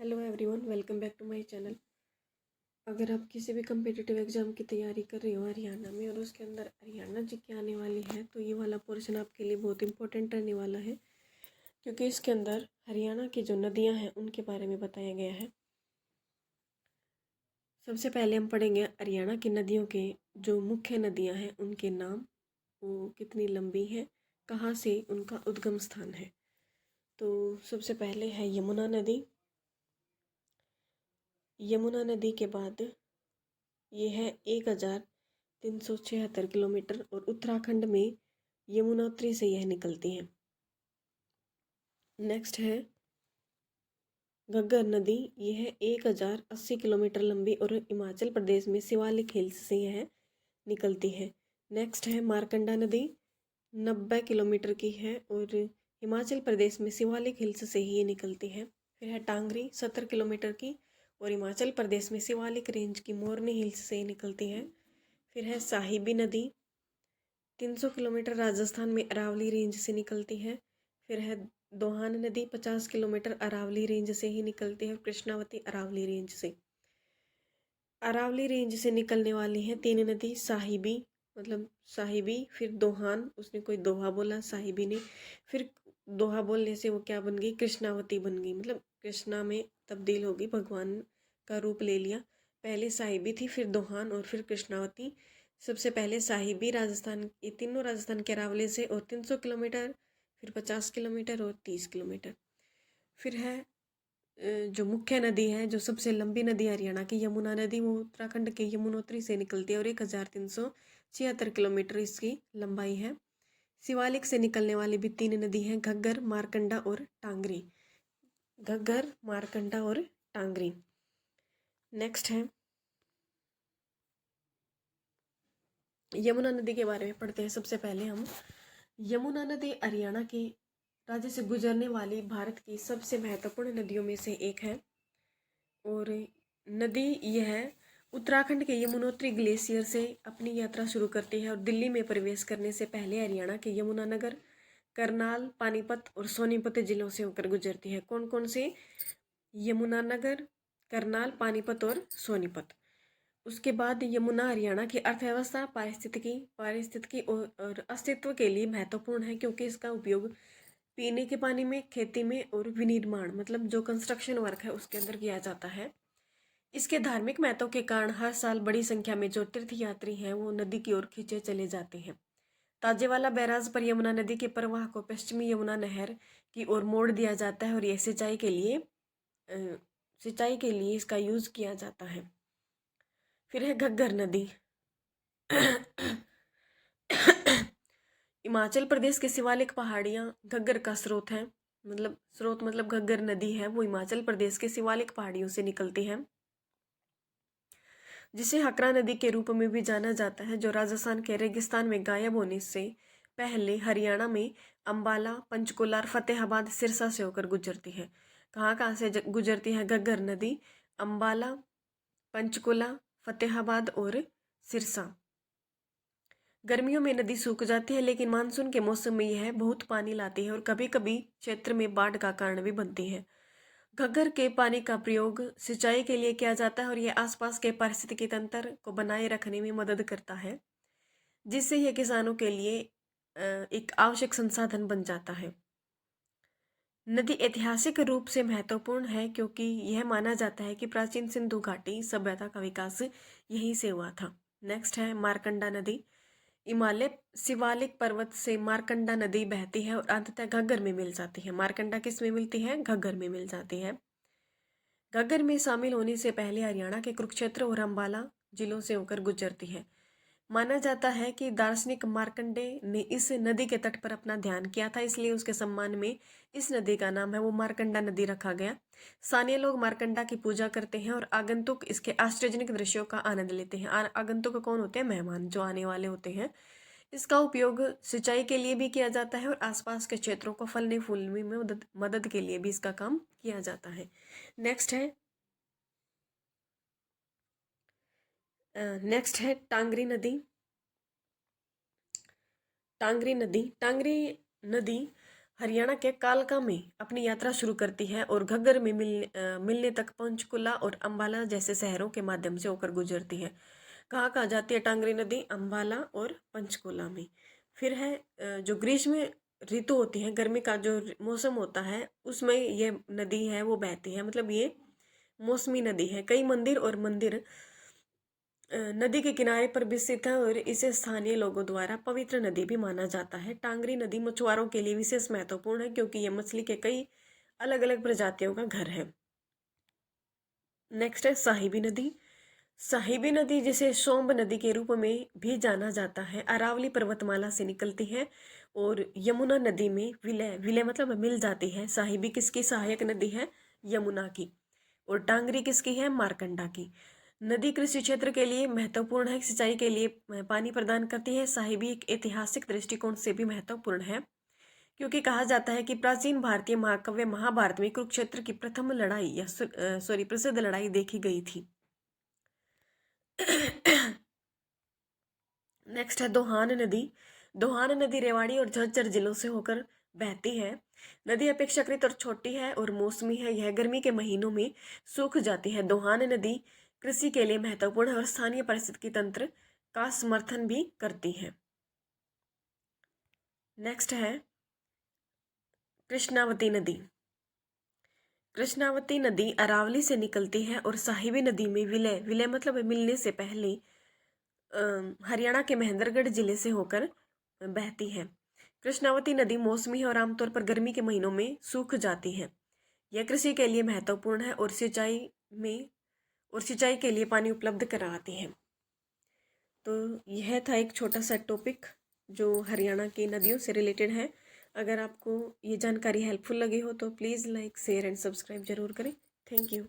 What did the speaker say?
Hello everyone, welcome back to my channel. अगर आप किसी भी कम्पिटिटिव एग्ज़ाम की तैयारी कर रहे हो हरियाणा में और उसके अंदर हरियाणा जी की आने वाली है, तो ये वाला पोर्शन आपके लिए बहुत इंपॉर्टेंट रहने वाला है, क्योंकि इसके अंदर हरियाणा की जो नदियां हैं उनके बारे में बताया गया है। सबसे पहले हम पढ़ेंगे हरियाणा की नदियों के जो मुख्य नदियाँ हैं उनके नाम, वो कितनी लंबी हैं, कहाँ से उनका उद्गम स्थान है। तो सबसे पहले है यमुना नदी। यमुना नदी के बाद ये है 1376 किलोमीटर और उत्तराखंड में यमुनोत्री से यह निकलती है। नेक्स्ट है घग्गर नदी। यह है 1080 किलोमीटर लंबी और हिमाचल प्रदेश में शिवालिक हिल्स से यह निकलती है। नेक्स्ट है मारकंडा नदी, 90 किलोमीटर की है और हिमाचल प्रदेश में शिवालिक हिल्स से ही ये निकलती है। फिर है टांगरी, 70 किलोमीटर की और हिमाचल प्रदेश में शिवालिक रेंज की मोरनी हिल्स से ही निकलती है। फिर है साहिबी नदी, 300 किलोमीटर राजस्थान में अरावली रेंज से निकलती है। फिर है दोहान नदी, 50 किलोमीटर अरावली रेंज से ही निकलती है और कृष्णावती अरावली रेंज से। अरावली रेंज से निकलने वाली हैं तीन नदी, साहिबी मतलब साहिबी, फिर दोहान, उसने कोई दोहा बोला साहिबी ने, फिर दोहा बोलने से वो क्या बन गई, कृष्णावती बन गई, मतलब कृष्णा में तब्दील होगी, भगवान का रूप ले लिया। पहले साहिबी थी, फिर दोहान और फिर कृष्णावती। सबसे पहले साहिबी राजस्थान, ये तीनों राजस्थान के अरावली से और 300 किलोमीटर, फिर 50 किलोमीटर और 30 किलोमीटर। फिर है जो मुख्य नदी है, जो सबसे लंबी नदी हरियाणा की यमुना नदी, वो उत्तराखंड के यमुनोत्री से निकलती है और 1376 किलोमीटर इसकी लंबाई है। शिवालिक से निकलने वाली भी तीन नदी हैं, घग्गर, मारकंडा और टांगरी। घग्गर, मारकंडा और टांगरी। नेक्स्ट है यमुना नदी के बारे में पढ़ते हैं। सबसे पहले हम यमुना नदी हरियाणा के राज्य से गुजरने वाली भारत की सबसे महत्वपूर्ण नदियों में से एक है और नदी यह उत्तराखंड के यमुनोत्री ग्लेशियर से अपनी यात्रा शुरू करती है और दिल्ली में प्रवेश करने से पहले हरियाणा के यमुनानगर, करनाल, पानीपत और सोनीपत जिलों से होकर गुजरती है। कौन कौन से? यमुनानगर, करनाल, पानीपत और सोनीपत। उसके बाद यमुना हरियाणा की अर्थव्यवस्था, पारिस्थितिकी और अस्तित्व के लिए महत्वपूर्ण है, क्योंकि इसका उपयोग पीने के पानी में, खेती में और विनिर्माण मतलब जो कंस्ट्रक्शन वर्क है उसके अंदर किया जाता है। इसके धार्मिक महत्व के कारण हर साल बड़ी संख्या में जो तीर्थ यात्री हैं वो नदी की ओर खींचे चले जाते हैं। ताजेवाला बैराज पर यमुना नदी के प्रवाह को पश्चिमी यमुना नहर की ओर मोड़ दिया जाता है और यह सिंचाई के लिए इसका यूज किया जाता है। फिर है घग्गर नदी। हिमाचल प्रदेश के शिवालिक पहाड़ियाँ घग्गर का स्रोत है, मतलब घग्गर नदी है वो हिमाचल प्रदेश के शिवालिक पहाड़ियों से निकलती है, जिसे हकरा नदी के रूप में भी जाना जाता है, जो राजस्थान के रेगिस्तान में गायब होने से पहले हरियाणा में अंबाला, पंचकुला और फतेहाबाद, सिरसा से होकर गुजरती है। कहाँ कहाँ से गुजरती है घग्गर नदी? अंबाला, पंचकुला, फतेहाबाद और सिरसा। गर्मियों में नदी सूख जाती है, लेकिन मानसून के मौसम में यह बहुत पानी लाती है और कभी कभी क्षेत्र में बाढ़ का कारण भी बनती है। घग्गर के पानी का प्रयोग सिंचाई के लिए किया जाता है और यह आसपास के पारिस्थितिकी तंत्र को बनाए रखने में मदद करता है, जिससे यह किसानों के लिए एक आवश्यक संसाधन बन जाता है। नदी ऐतिहासिक रूप से महत्वपूर्ण है, क्योंकि यह माना जाता है कि प्राचीन सिंधु घाटी सभ्यता का विकास यहीं से हुआ था। नेक्स्ट है मारकंडा नदी। हिमालय शिवालिक पर्वत से मारकंडा नदी बहती है और अंततः घग्गर में मिल जाती है। मारकंडा किस में मिलती है? घग्गर में मिल जाती है। घग्गर में शामिल होने से पहले हरियाणा के कुरुक्षेत्र और अंबाला जिलों से होकर गुजरती है। माना जाता है कि दार्शनिक मार्कंडे ने इस नदी के तट पर अपना ध्यान किया था, इसलिए उसके सम्मान में इस नदी का नाम है वो मारकंडा नदी रखा गया। स्थानीय लोग मारकंडा की पूजा करते हैं और आगंतुक इसके आश्चर्यजनक दृश्यों का आनंद लेते हैं। आगंतुक कौन होते हैं? मेहमान जो आने वाले होते हैं। इसका उपयोग सिंचाई के लिए भी किया जाता है और आसपास के क्षेत्रों को फलने फूलने में मदद के लिए भी इसका काम किया जाता है। नेक्स्ट है टांगरी नदी। टांगरी नदी हरियाणा के कालका में अपनी यात्रा शुरू करती है और घग्गर में मिलने तक पंचकुला और अंबाला जैसे शहरों के माध्यम से होकर गुजरती है। कहाँ जाती है टांगरी नदी? अंबाला और पंचकुला में। फिर है जो ग्रीष्म ऋतु होती है, गर्मी का जो मौसम होता है, उसमें ये नदी है वो बहती है, मतलब ये मौसमी नदी है। कई मंदिर नदी के किनारे पर विकसित है और इसे स्थानीय लोगों द्वारा पवित्र नदी भी माना जाता है। टांगरी नदी मछुआरों के लिए विशेष महत्वपूर्ण है क्योंकि यह मछली के कई अलग अलग प्रजातियों का घर है। नेक्स्ट है साहिबी नदी। साहिबी नदी जिसे सोम्ब नदी के रूप में भी जाना जाता है, अरावली पर्वतमाला से निकलती है और यमुना नदी में विलय विलय मतलब मिल जाती है। साहिबी किसकी सहायक नदी है? यमुना की। और टांगरी किसकी है? मारकंडा की। नदी कृषि क्षेत्र के लिए महत्वपूर्ण है, सिंचाई के लिए पानी प्रदान करती है। साहिबी एक ऐतिहासिक दृष्टिकोण से भी महत्वपूर्ण है क्योंकि कहा जाता है कि प्राचीन भारतीय महाकाव्य महाभारत में कुरुक्षेत्र की प्रथम लड़ाई या प्रसिद्ध लड़ाई देखी गई थी। नेक्स्ट है दोहान नदी। दोहान नदी रेवाड़ी और झज्जर जिलों से होकर बहती है। नदी अपेक्षाकृत और छोटी है और मौसमी है। यह गर्मी के महीनों में सूख जाती है। दोहान नदी कृषि के लिए महत्वपूर्ण है और स्थानीय पारिस्थितिकी तंत्र का समर्थन भी करती है। नेक्स्ट है कृष्णावती नदी। कृष्णावती नदी अरावली से निकलती है और साहिबी नदी में विलय विलय मतलब मिलने से पहले हरियाणा के महेंद्रगढ़ जिले से होकर बहती है। कृष्णावती नदी मौसमी है और आमतौर पर गर्मी के महीनों में सूख जाती है। यह कृषि के लिए महत्वपूर्ण है और सिंचाई के लिए पानी उपलब्ध कराती है। तो यह था एक छोटा सा टॉपिक जो हरियाणा की नदियों से रिलेटेड है। अगर आपको ये जानकारी हेल्पफुल लगी हो तो please like share and subscribe जरूर करें। Thank you.